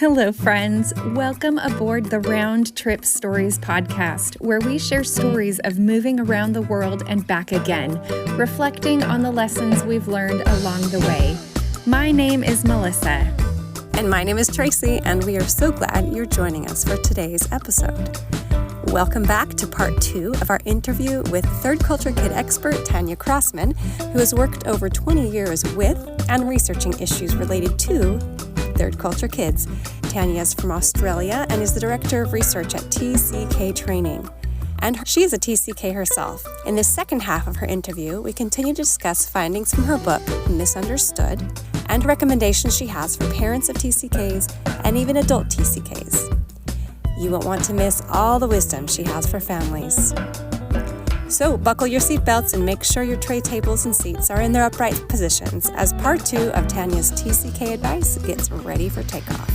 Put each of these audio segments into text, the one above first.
Hello, friends. Welcome aboard the Round Trip Stories podcast, where we share stories of moving around the world and back again, reflecting on the lessons we've learned along the way. My name is Melissa. And my name is Tracy, and we are so glad you're joining us for today's episode. Welcome back to part 2 of our interview with third culture kid expert Tanya Crossman, who has worked over 20 years with and researching issues related to third culture kids. Tanya is from Australia and is the director of research at TCK Training. And she is a TCK herself. In the second half of her interview, we continue to discuss findings from her book, Misunderstood, and recommendations she has for parents of TCKs and even adult TCKs. You won't want to miss all the wisdom she has for families. So buckle your seatbelts and make sure your tray tables and seats are in their upright positions as part 2 of Tanya's TCK advice gets ready for takeoff.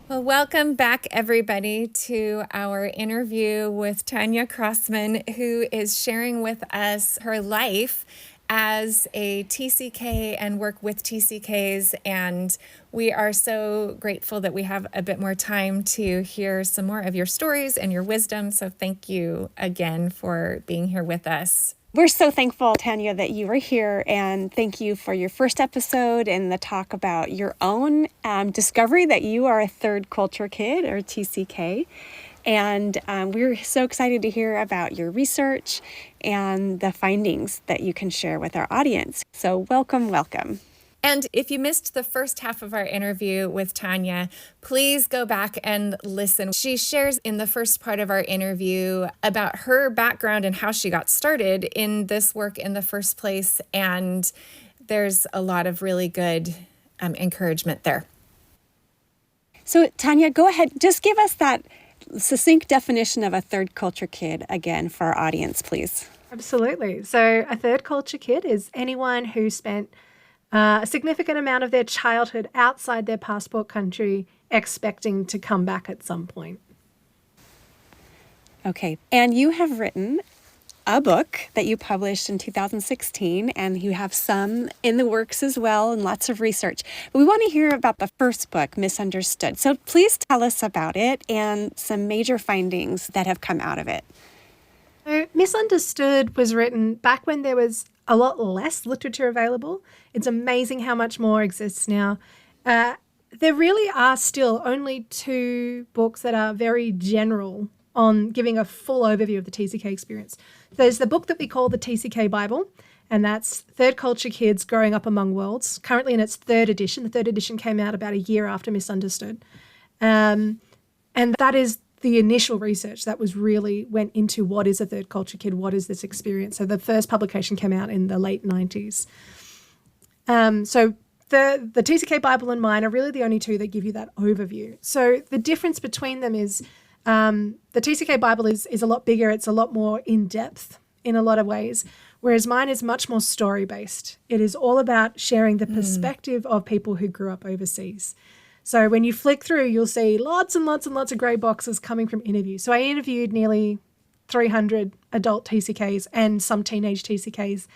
Well, welcome back, everybody, to our interview with Tanya Crossman, who is sharing with us her life as a TCK and work with TCKs. And we are so grateful that we have a bit more time to hear some more of your stories and your wisdom. So thank you again for being here with us. We're so thankful, Tanya, that you were here, and thank you for your first episode and the talk about your own discovery that you are a third culture kid, or TCK. And we're so excited to hear about your research and the findings that you can share with our audience. So welcome. And if you missed the first half of our interview with Tanya, please go back and listen. She shares in the first part of our interview about her background and how she got started in this work in the first place. And there's a lot of really good encouragement there. So Tanya, go ahead. Just give us that succinct definition of a third culture kid again for our audience, please. Absolutely. So a third culture kid is anyone who spent a significant amount of their childhood outside their passport country expecting to come back at some point. Okay. And you have written a book that you published in 2016, and you have some in the works as well and lots of research. But we want to hear about the first book, Misunderstood. So please tell us about it and some major findings that have come out of it. So Misunderstood was written back when there was a lot less literature available. It's amazing how much more exists now. There really are still only 2 books that are very general on giving a full overview of the TCK experience. There's the book that we call the TCK Bible, and that's Third Culture Kids Growing Up Among Worlds, currently in its 3rd edition. The 3rd edition came out about a year after Misunderstood. And that is the initial research that was really went into what is a third culture kid, what is this experience. So the first publication came out in the late 90s. So the TCK Bible and mine are really the only 2 that give you that overview. So the difference between them is the TCK Bible is a lot bigger. It's a lot more in-depth in a lot of ways, whereas mine is much more story-based. It is all about sharing the perspective of people who grew up overseas. So when you flick through, you'll see lots and lots and lots of grey boxes coming from interviews. So I interviewed nearly 300 adult TCKs and some teenage TCKs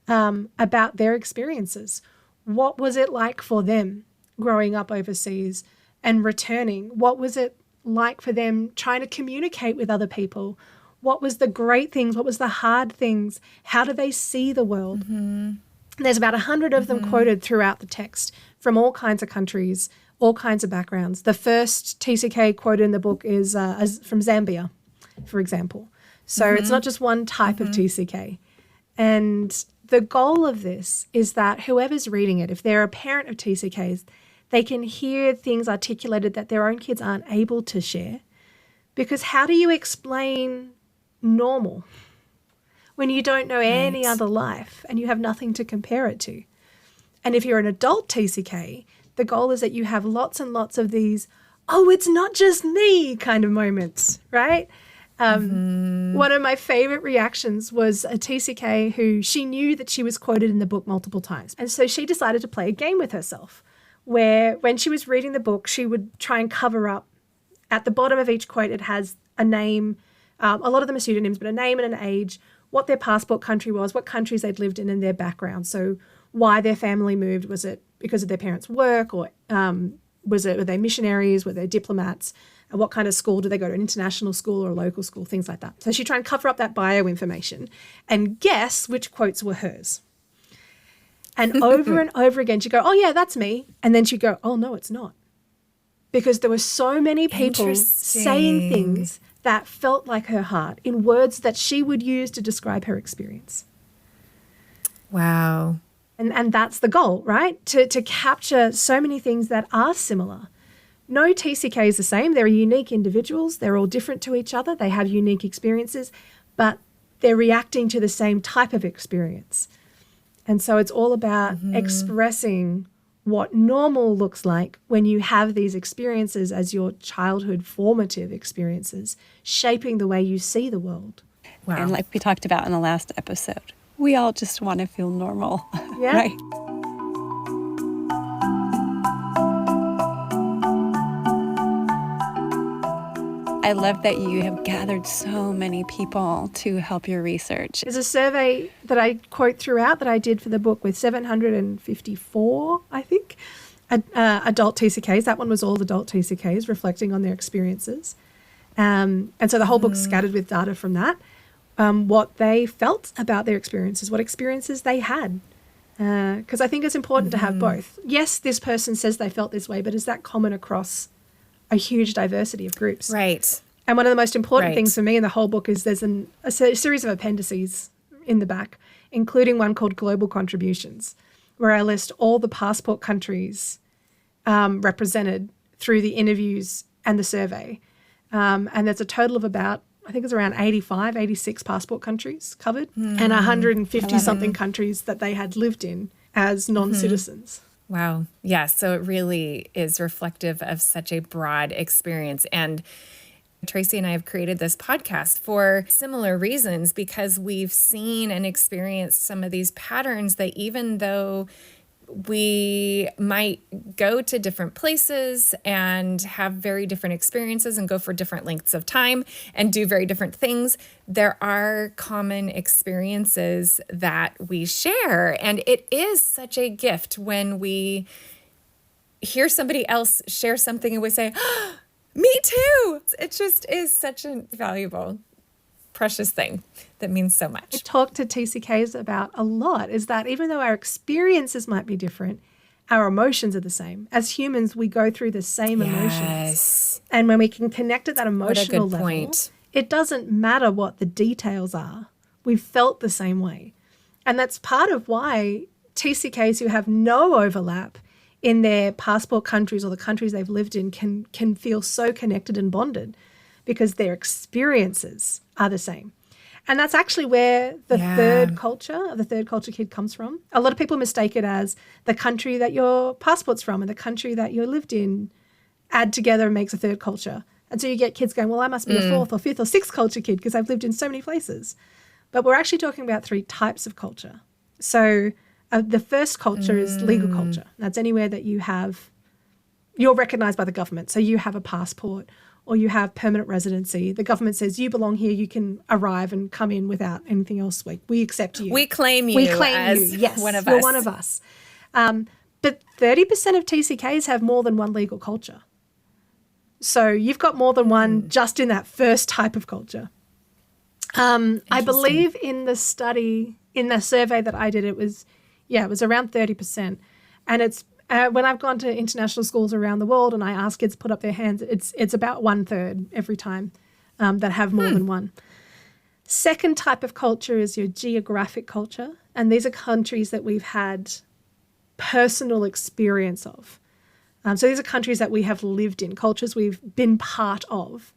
about their experiences. What was it like for them growing up overseas and returning? What was it like for them trying to communicate with other people? What was the great things? What was the hard things? How do they see the world? Mm-hmm. There's about 100 of them quoted throughout the text from all kinds of countries, all kinds of backgrounds. The first TCK quoted in the book is from Zambia, for example. So it's not just one type of TCK. And the goal of this is that whoever's reading it, if they're a parent of TCKs, they can hear things articulated that their own kids aren't able to share. Because how do you explain normal when you don't know any other life and you have nothing to compare it to? And if you're an adult TCK, the goal is that you have lots and lots of these, oh, it's not just me kind of moments, right? One of my favorite reactions was a TCK who she knew that she was quoted in the book multiple times. And so she decided to play a game with herself where when she was reading the book, she would try and cover up. At the bottom of each quote, it has a name. A lot of them are pseudonyms, but a name and an age, what their passport country was, what countries they'd lived in, and their background. So why their family moved. Was it because of their parents' work, or were they missionaries? Were they diplomats? And what kind of school? Do they go to an international school or a local school? Things like that. So she'd try and cover up that bio information and guess which quotes were hers. And over and over again, she'd go, oh, yeah, that's me. And then she'd go, oh, no, it's not. Because there were so many people saying things that felt like her heart in words that she would use to describe her experience. Wow. And that's the goal, right? To capture so many things that are similar. No TCK is the same. They're unique individuals. They're all different to each other. They have unique experiences, but they're reacting to the same type of experience. And so it's all about expressing what normal looks like when you have these experiences as your childhood formative experiences, shaping the way you see the world. Wow. And like we talked about in the last episode, we all just want to feel normal, Yeah. right? I love that you have gathered so many people to help your research. There's a survey that I quote throughout that I did for the book with 754, I think, adult TCKs. That one was all adult TCKs reflecting on their experiences. And so the whole book's scattered with data from that, what they felt about their experiences, what experiences they had. Because I think it's important to have both. Yes, this person says they felt this way, but is that common across a huge diversity of groups? Right. And one of the most important Right. things for me in the whole book is there's a series of appendices in the back, including one called Global Contributions, where I list all the passport countries represented through the interviews and the survey. And there's a total of about, I think it's around 85, 86 passport countries covered, and 150-something countries that they had lived in as non-citizens. Wow. Yeah. So it really is reflective of such a broad experience. And Tracy and I have created this podcast for similar reasons, because we've seen and experienced some of these patterns that even though we might go to different places and have very different experiences and go for different lengths of time and do very different things, there are common experiences that we share. And it is such a gift when we hear somebody else share something and we say, oh, me too. It just is such a valuable, precious thing that means so much. I talk to TCKs about a lot is that even though our experiences might be different, our emotions are the same. As humans, we go through the same emotions. Yes. And when we can connect at that emotional good level, point. it doesn't matter what the details are. We've felt the same way. And that's part of why TCKs who have no overlap in their passport countries or the countries they've lived in can feel so connected and bonded, because their experiences are the same. And that's actually where the third culture kid comes from. A lot of people mistake it as the country that your passport's from and the country that you lived in add together and makes a third culture. And so you get kids going, well, I must be a fourth or fifth or sixth culture kid because I've lived in so many places. But we're actually talking about three types of culture. So the first culture is legal culture. That's anywhere that you're recognized by the government. So you have a passport or you have permanent residency. The government says you belong here, you can arrive and come in without anything else. We accept you. We claim you. We claim as you. Yes, one of you're us. one of us. But 30% of TCKs have more than one legal culture. So you've got more than one just in that first type of culture. I believe in the study, in the survey that I did, it was around 30%. And it's when I've gone to international schools around the world and I ask kids to put up their hands, it's about 1/3 every time that have more than one. Second type of culture is your geographic culture. And these are countries that we've had personal experience of. So these are countries that we have lived in, cultures we've been part of.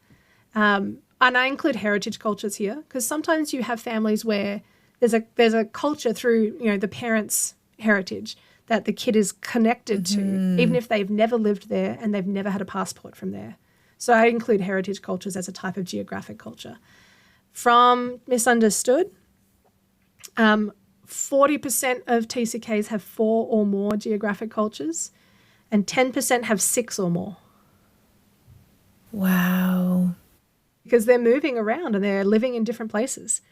And I include heritage cultures here because sometimes you have families where there's a culture through, the parents' heritage that the kid is connected to, even if they've never lived there and they've never had a passport from there. So I include heritage cultures as a type of geographic culture. From misunderstood, 40% of TCKs have 4 or more geographic cultures and 10% have 6 or more. Wow. Because they're moving around and they're living in different places.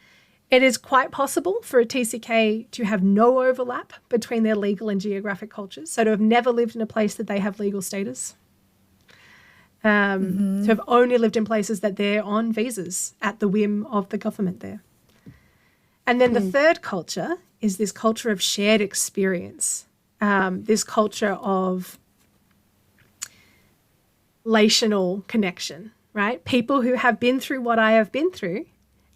It is quite possible for a TCK to have no overlap between their legal and geographic cultures, so to have never lived in a place that they have legal status, to have only lived in places that they're on visas at the whim of the government there. And then the third culture is this culture of shared experience, this culture of relational connection, right? People who have been through what I have been through,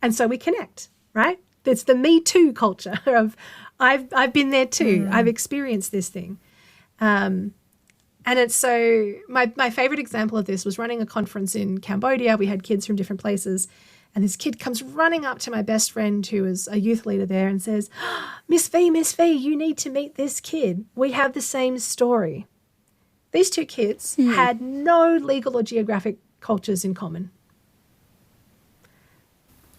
and so we connect, right? It's the me too culture of I've been there too. I've experienced this thing. And it's so my favorite example of this was running a conference in Cambodia. We had kids from different places, and this kid comes running up to my best friend who is a youth leader there and says, Miss V, you need to meet this kid. We have the same story. These two kids had no legal or geographic cultures in common.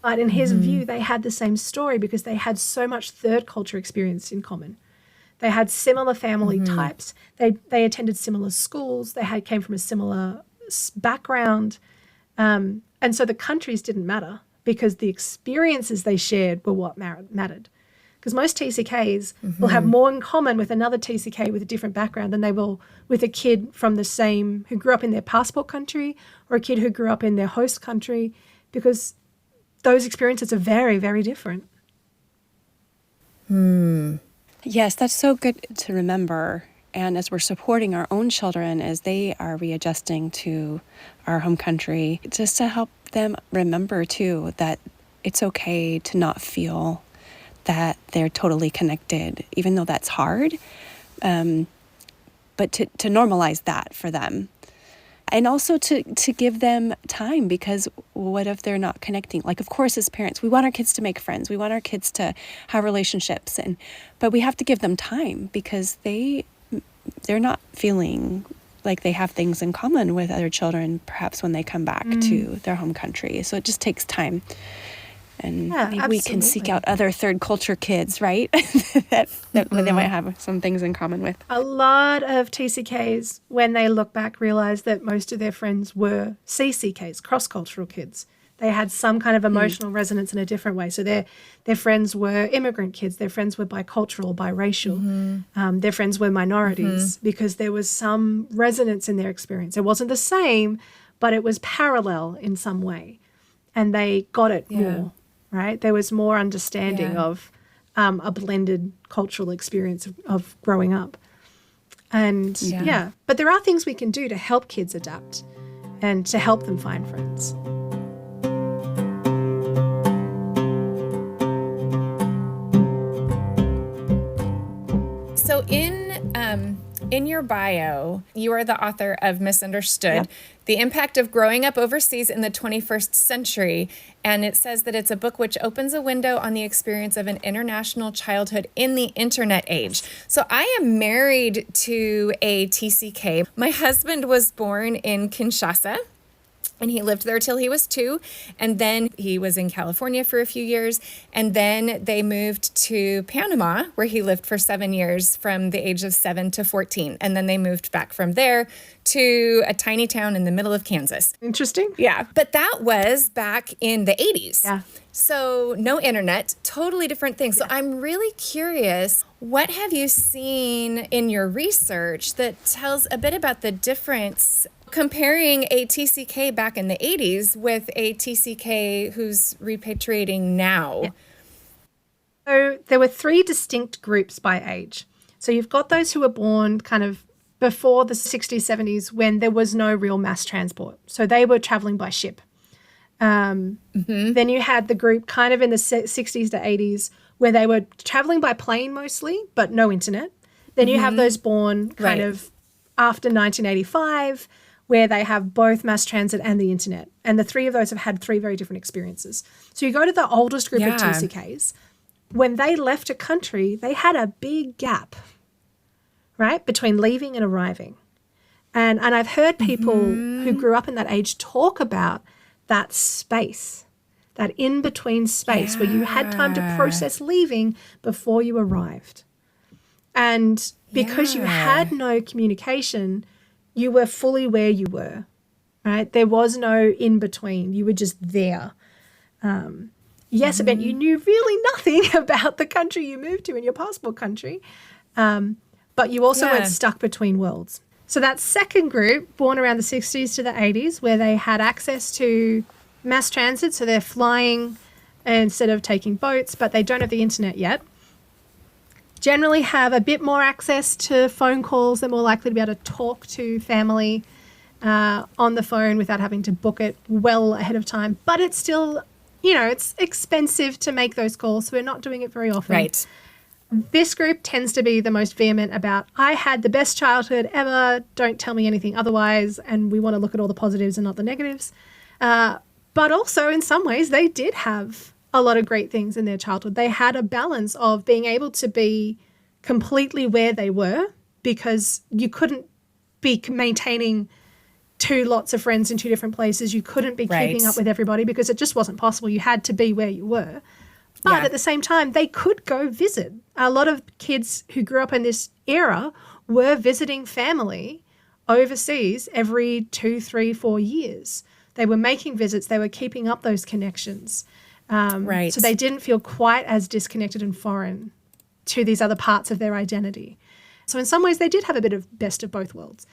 But in his view, they had the same story because they had so much third culture experience in common. They had similar family types. They attended similar schools. They came from a similar background. And so the countries didn't matter because the experiences they shared were what mattered. Because most TCKs will have more in common with another TCK with a different background than they will with a kid from the same, who grew up in their passport country or a kid who grew up in their host country, because those experiences are very, very different. Yes, that's so good to remember. And as we're supporting our own children as they are readjusting to our home country, just to help them remember too that it's okay to not feel that they're totally connected, even though that's hard, but to normalize that for them. And also to give them time, because what if they're not connecting? Like, of course, as parents, we want our kids to make friends. We want our kids to have relationships, but we have to give them time because they're not feeling like they have things in common with other children, perhaps when they come back to their home country. So it just takes time. And maybe we can seek out other third culture kids, right? that they might have some things in common with. A lot of TCKs, when they look back, realize that most of their friends were CCKs, cross-cultural kids. They had some kind of emotional resonance in a different way. So their friends were immigrant kids. Their friends were bicultural, biracial. Their friends were minorities because there was some resonance in their experience. It wasn't the same, but it was parallel in some way. And they got it more. Right? There was more understanding of a blended cultural experience of growing up. And but there are things we can do to help kids adapt and to help them find friends. So in your bio, you are the author of Misunderstood, The Impact of Growing Up Overseas in the 21st Century. And it says that it's a book which opens a window on the experience of an international childhood in the internet age. So I am married to a TCK. My husband was born in Kinshasa, and he lived there till he was 2. And then he was in California for a few years. And then they moved to Panama, where he lived for 7 years from the age of 7 to 14. And then they moved back from there to a tiny town in the middle of Kansas. Interesting. Yeah. But that was back in the 80s. Yeah. So no internet, totally different things. So I'm really curious, what have you seen in your research that tells a bit about the difference comparing a TCK back in the 80s with a TCK who's repatriating now? Yeah. So there were 3 distinct groups by age. So you've got those who were born kind of before the 60s, 70s, when there was no real mass transport. So they were traveling by ship. Then you had the group kind of in the 60s to 80s where they were traveling by plane mostly, but no internet. Then you have those born kind of after 1985, where they have both mass transit and the internet. And the 3 of those have had 3 very different experiences. So you go to the oldest group of TCKs. When they left a country, they had a big gap, right, between leaving and arriving. And I've heard people who grew up in that age talk about that space, that in-between space where you had time to process leaving before you arrived. And because you had no communication, you were fully where you were, right? There was no in-between. You were just there. Yes, it meant you knew really nothing about the country you moved to in your passport country, but you also weren't stuck between worlds. So that second group, born around the 60s to the 80s, where they had access to mass transit, so they're flying instead of taking boats, but they don't have the internet yet, generally have a bit more access to phone calls. They're more likely to be able to talk to family on the phone without having to book it well ahead of time. But it's still, it's expensive to make those calls, so we're not doing it very often. Right. This group tends to be the most vehement about, I had the best childhood ever, don't tell me anything otherwise, and we want to look at all the positives and not the negatives. But also, in some ways, they did have a lot of great things in their childhood. They had a balance of being able to be completely where they were, because you couldn't be maintaining two lots of friends in two different places. You couldn't be keeping up with everybody because it just wasn't possible. You had to be where you were. But at the same time, they could go visit. A lot of kids who grew up in this era were visiting family overseas every 2, 3, 4 years. They were making visits. They were keeping up those connections. So they didn't feel quite as disconnected and foreign to these other parts of their identity. So in some ways, they did have a bit of best of both worlds.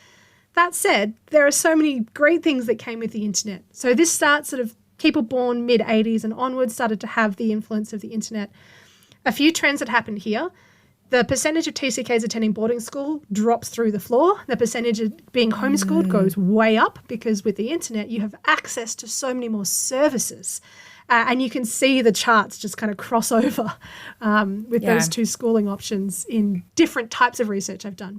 That said, there are so many great things that came with the internet. So this starts sort of people born mid-80s and onwards started to have the influence of the internet. A few trends that happened here. The percentage of TCKs attending boarding school drops through the floor. The percentage of being homeschooled goes way up because with the internet, you have access to so many more services. And you can see the charts just kind of cross over with those two schooling options in different types of research I've done.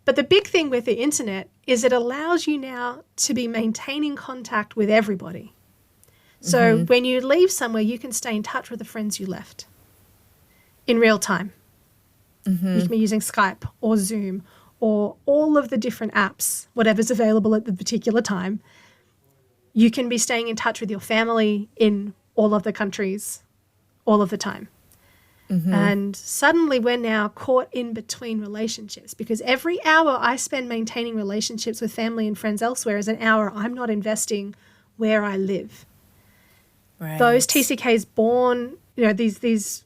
But the big thing with the internet is it allows you now to be maintaining contact with everybody. So when you leave somewhere, you can stay in touch with the friends you left in real time. You can be using Skype or Zoom or all of the different apps, whatever's available at the particular time. You can be staying in touch with your family in all of the countries all of the time. And suddenly we're now caught in between relationships because every hour I spend maintaining relationships with family and friends elsewhere is an hour I'm not investing where I live. Right. Those TCKs born, these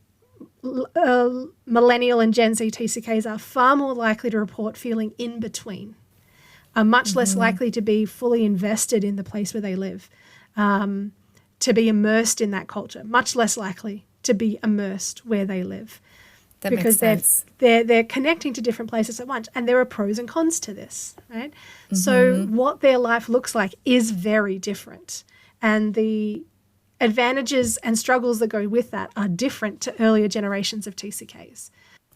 millennial and Gen Z TCKs are far more likely to report feeling in between, are much less likely to be fully invested in the place where they live, to be immersed in that culture, much less likely to be immersed where they live. That because makes sense. they're connecting to different places at once, and there are pros and cons to this, right? So what their life looks like is very different, and the advantages and struggles that go with that are different to earlier generations of TCKs.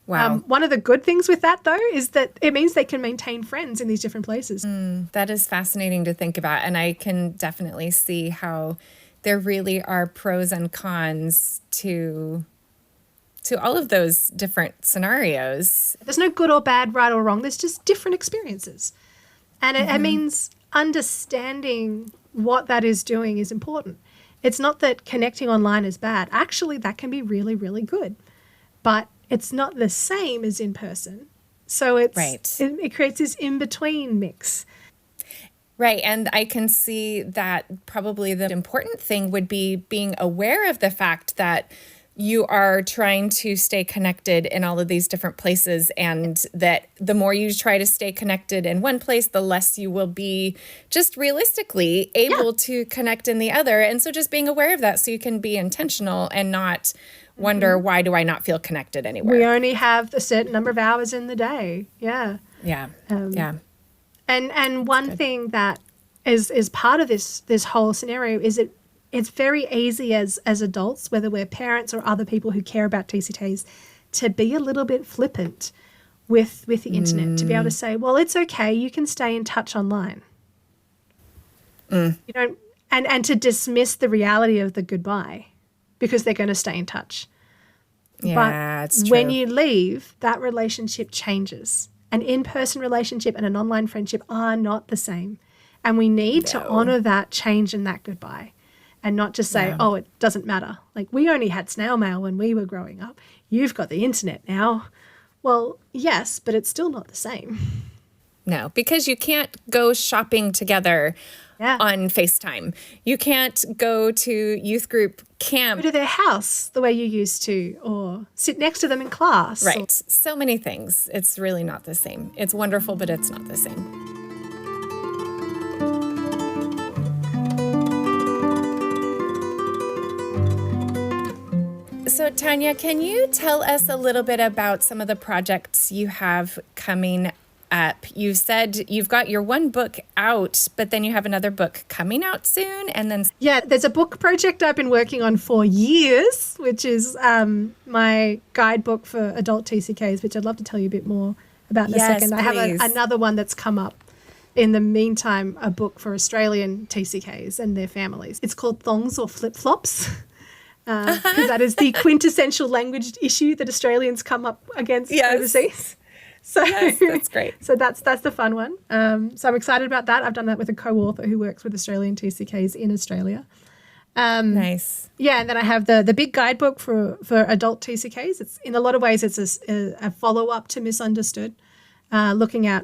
Wow. One of the good things with that, though, is that it means they can maintain friends in these different places. That is fascinating to think about, and I can definitely see how there really are pros and cons to all of those different scenarios. There's no good or bad, right or wrong. There's just different experiences. And it means understanding what that is doing is important. It's not that connecting online is bad. Actually, that can be really, really good. But it's not the same as in person. So it creates this in-between mix. Right. And I can see that probably the important thing would be being aware of the fact that you are trying to stay connected in all of these different places, and that the more you try to stay connected in one place, the less you will be just realistically able to connect in the other. And so just being aware of that so you can be intentional and not wonder, why do I not feel connected anywhere? We only have a certain number of hours in the day. Yeah. Yeah. And one thing that is part of this whole scenario is it's very easy as adults, whether we're parents or other people who care about TCKs, to be a little bit flippant with the internet, to be able to say, well, it's okay, you can stay in touch online. You don't, and to dismiss the reality of the goodbye because they're going to stay in touch. Yeah, it's true. When you leave, that relationship changes. An in-person relationship and an online friendship are not the same. And we need to honor that change and that goodbye and not just say, oh, it doesn't matter. Like, we only had snail mail when we were growing up. You've got the internet now. Well, yes, but it's still not the same. No, because you can't go shopping together on FaceTime. You can't go to youth group camp. Go to their house the way you used to, or sit next to them in class. Right. So many things. It's really not the same. It's wonderful, but it's not the same. So, Tanya, can you tell us a little bit about some of the projects you have coming up? You said you've got your one book out, but then you have another book coming out soon, and then... Yeah, there's a book project I've been working on for years, which is my guidebook for adult TCKs, which I'd love to tell you a bit more about in a second. I have another one that's come up in the meantime, a book for Australian TCKs and their families. It's called Thongs or Flip-Flops. Because that is the quintessential language issue that Australians come up against overseas. So yes, that's great. So that's the fun one. So I'm excited about that. I've done that with a co-author who works with Australian TCKs in Australia. Nice. Yeah, and then I have the big guidebook for adult TCKs. It's in a lot of ways it's a follow-up to Misunderstood, looking at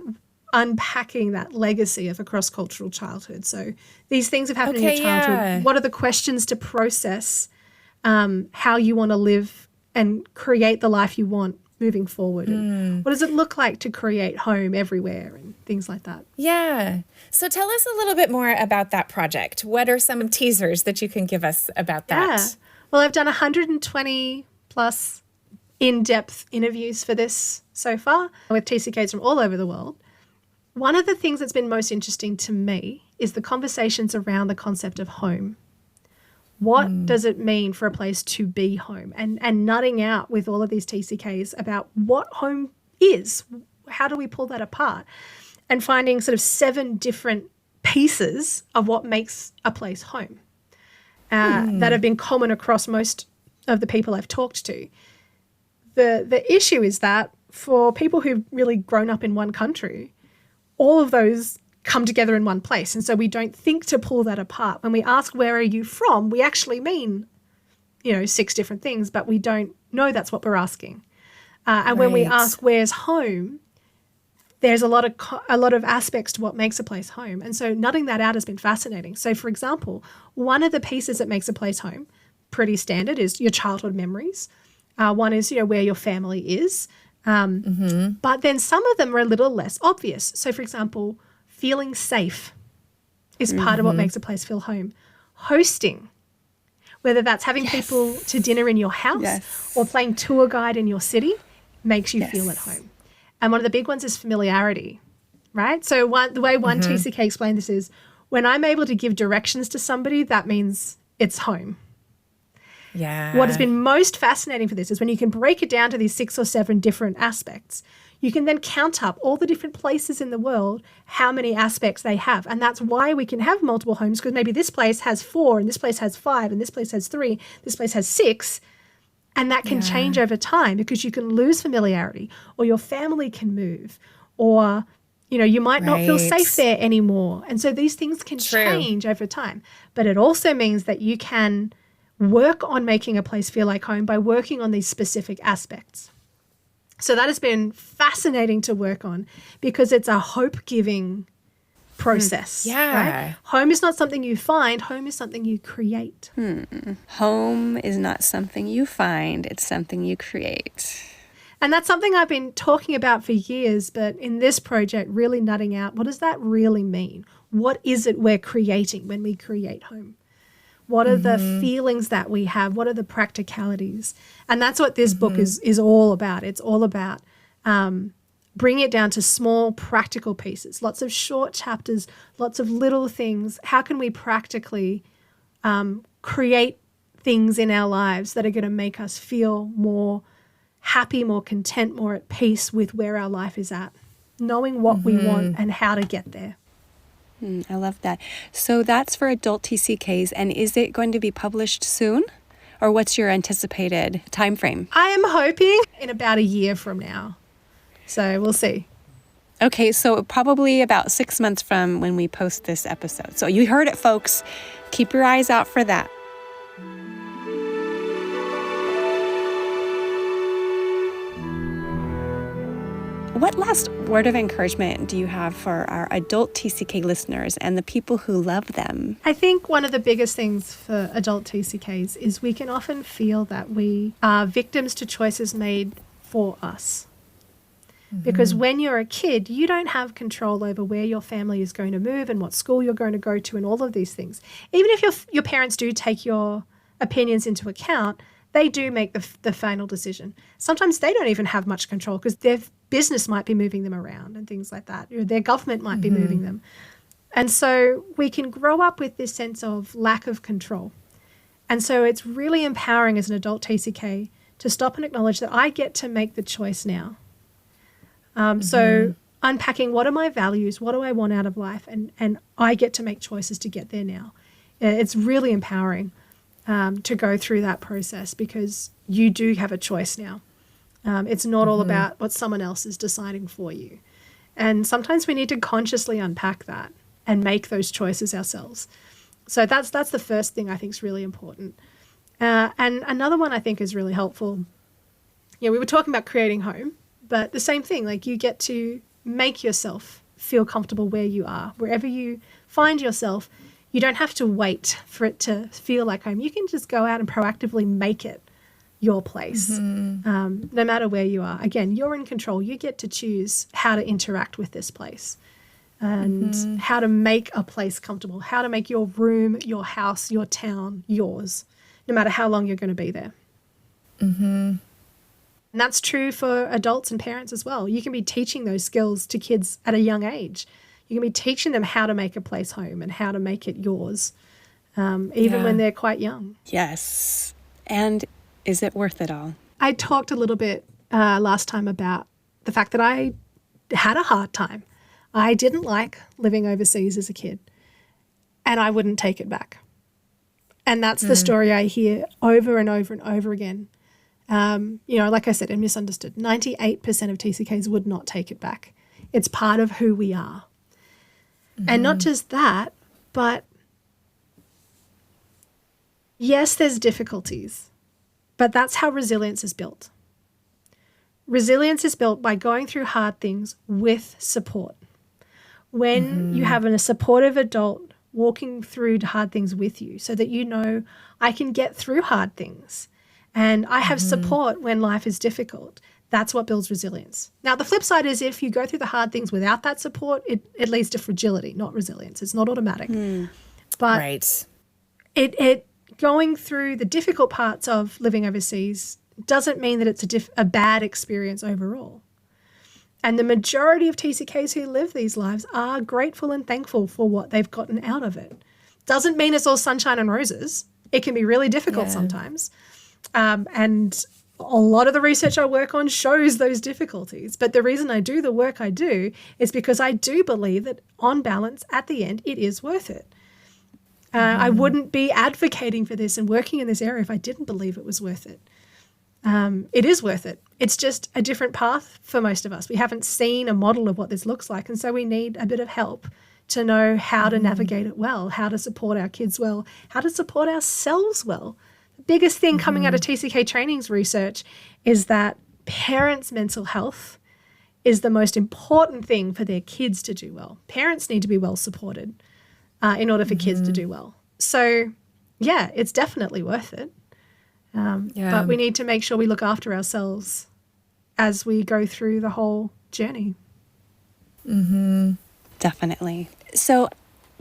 unpacking that legacy of a cross-cultural childhood. So these things have happened in your childhood. Yeah. What are the questions to process how you want to live and create the life you want moving forward? And what does it look like to create home everywhere and things like that? Yeah. So tell us a little bit more about that project. What are some teasers that you can give us about that? Yeah. Well, I've done 120 plus in-depth interviews for this so far with TCKs from all over the world. One of the things that's been most interesting to me is the conversations around the concept of home. What does it mean for a place to be home? And nutting out with all of these TCKs about what home is. How do we pull that apart? And finding sort of 7 different pieces of what makes a place home that have been common across most of the people I've talked to. The issue is that for people who've really grown up in one country, all of those come together in one place. And so we don't think to pull that apart. When we ask, where are you from? We actually mean, 6 different things, but we don't know that's what we're asking. And when we ask, where's home? There's a lot of aspects to what makes a place home. And so nutting that out has been fascinating. So for example, one of the pieces that makes a place home, pretty standard, is your childhood memories. One is, where your family is. But then some of them are a little less obvious. So for example, feeling safe is part of what makes a place feel home. Hosting, whether that's having people to dinner in your house or playing tour guide in your city, makes you feel at home. And one of the big ones is familiarity, right? So the way one TCK explained this is, when I'm able to give directions to somebody, that means it's home. Yeah. What has been most fascinating for this is when you can break it down to these 6 or 7 different aspects, you can then count up all the different places in the world, how many aspects they have. And that's why we can have multiple homes, because maybe this place has 4 and this place has 5 and this place has 3, this place has 6. And that can change over time because you can lose familiarity, or your family can move, or, you might not feel safe there anymore. And so these things can change over time. But it also means that you can work on making a place feel like home by working on these specific aspects. So that has been fascinating to work on because it's a hope-giving process. Right? Home is not something you find. Home is something you create. Home is not something you find. It's something you create. And that's something I've been talking about for years, but in this project, really nutting out, what does that really mean? What is it we're creating when we create home? What are the feelings that we have? What are the practicalities? And that's what this book is all about. It's all about bringing it down to small practical pieces, lots of short chapters, lots of little things. How can we practically create things in our lives that are going to make us feel more happy, more content, more at peace with where our life is at, knowing what we want and how to get there. I love that. So that's for adult TCKs. And is it going to be published soon? Or what's your anticipated time frame? I am hoping in about a year from now. So we'll see. Okay, so probably about 6 months from when we post this episode. So you heard it, folks. Keep your eyes out for that. what last word of encouragement do you have for our adult TCK listeners and the people who love them? I think one of the biggest things for adult TCKs is we can often feel that we are victims to choices made for us. Because when you're a kid, you don't have control over where your family is going to move and what school you're going to go to and all of these things. Even if your parents do take your opinions into account, they do make the final decision. Sometimes they don't even have much control because their business might be moving them around and things like that. Or their government might be moving them. And so we can grow up with this sense of lack of control. And so it's really empowering as an adult TCK to stop and acknowledge that I get to make the choice now. So unpacking what are my values, what do I want out of life, and I get to make choices to get there now. It's really empowering to go through that process because you do have a choice now. It's not all about what someone else is deciding for you. And sometimes we need to consciously unpack that and make those choices ourselves. So that's the first thing I think is really important. And another one I think is really helpful. We were talking about creating home. But the same thing, like you get to make yourself feel comfortable where you are. Wherever you find yourself, you don't have to wait for it to feel like home. You can just go out and proactively make it your place, no matter where you are. Again, you're in control. You get to choose how to interact with this place and how to make a place comfortable, how to make your room, your house, your town yours, no matter how long you're going to be there. And that's true for adults and parents as well. You can be teaching those skills to kids at a young age. You can be teaching them how to make a place home and how to make it yours, even when they're quite young. Yes. And is it worth it all? I talked a little bit last time about the fact that I had a hard time. I didn't like living overseas as a kid, and I wouldn't take it back. And that's the story I hear over and over and over again. Like I said, and misunderstood, 98% of TCKs would not take it back. It's part of who we are. And not just that, but yes, there's difficulties, but that's how resilience is built. Resilience is built by going through hard things with support. When you have a supportive adult walking through hard things with you so that you know I can get through hard things. And I have support when life is difficult. That's what builds resilience. Now, the flip side is if you go through the hard things without that support, it leads to fragility, not resilience. It's not automatic. But it going through the difficult parts of living overseas doesn't mean that it's a bad experience overall. And the majority of TCKs who live these lives are grateful and thankful for what they've gotten out of it. Doesn't mean it's all sunshine and roses. It can be really difficult sometimes. And a lot of the research I work on shows those difficulties. But the reason I do the work I do is because I do believe that on balance, at the end, it is worth it. I wouldn't be advocating for this and working in this area if I didn't believe it was worth it. It is worth it. It's just a different path for most of us. We haven't seen a model of what this looks like. And so we need a bit of help to know how to navigate it well, how to support our kids well, how to support ourselves well. The biggest thing coming out of TCK Training's research is that parents' mental health is the most important thing for their kids to do well. Parents need to be well supported in order for kids to do well. So, yeah, it's definitely worth it. But we need to make sure we look after ourselves as we go through the whole journey. Definitely. So,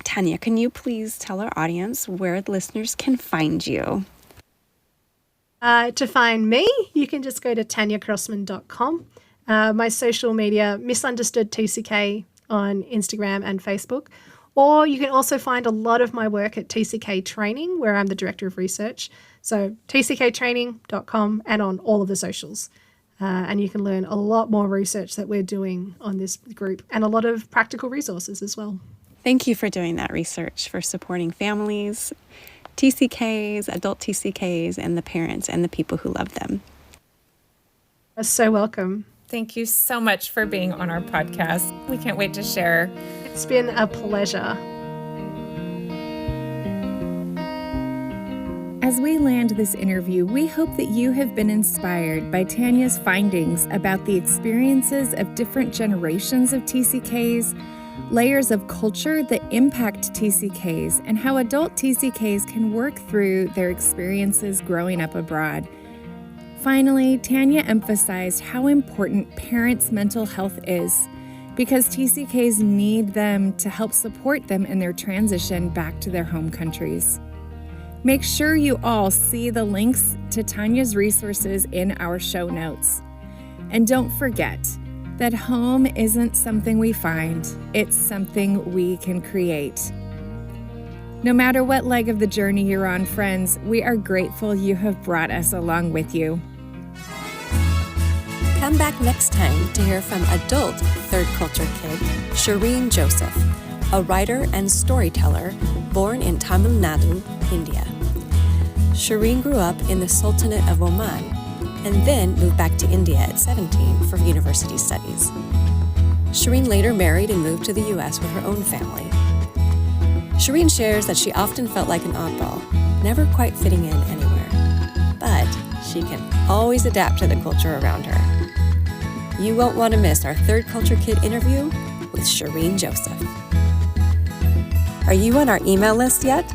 Tanya, can you please tell our audience where the listeners can find you? To find me, you can just go to tanyacrossman.com. My social media, Misunderstood TCK on Instagram and Facebook. Or you can also find a lot of my work at TCK Training, where I'm the Director of Research. So tcktraining.com and on all of the socials. And you can learn a lot more research that we're doing on this group and a lot of practical resources as well. Thank you for doing that research, for supporting families, TCKs, adult TCKs, and the parents and the people who love them. You're so welcome. Thank you so much for being on our podcast. We can't wait to share. It's been a pleasure. As we land this interview, we hope that you have been inspired by Tanya's findings about the experiences of different generations of TCKs, layers of culture that impact TCKs, and how adult TCKs can work through their experiences growing up abroad. Finally, Tanya emphasized how important parents' mental health is, because TCKs need them to help support them in their transition back to their home countries. Make sure you all see the links to Tanya's resources in our show notes. And don't forget that home isn't something we find, it's something we can create. No matter what leg of the journey you're on, friends, we are grateful you have brought us along with you. Come back next time to hear from adult third culture kid Shireen Joseph, a writer and storyteller born in Tamil Nadu, India. Shireen grew up in the Sultanate of Oman and then moved back to India at 17 for university studies. Shireen later married and moved to the U.S. with her own family. Shireen shares that she often felt like an oddball, never quite fitting in anywhere. But she can always adapt to the culture around her. You won't want to miss our Third Culture Kid interview with Shireen Joseph. Are you on our email list yet?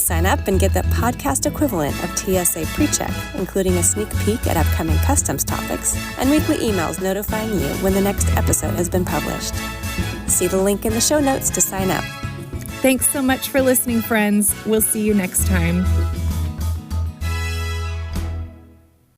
Sign up and get the podcast equivalent of TSA PreCheck, including a sneak peek at upcoming customs topics and weekly emails notifying you when the next episode has been published. See the link in the show notes to sign up. Thanks so much for listening, friends. We'll see you next time.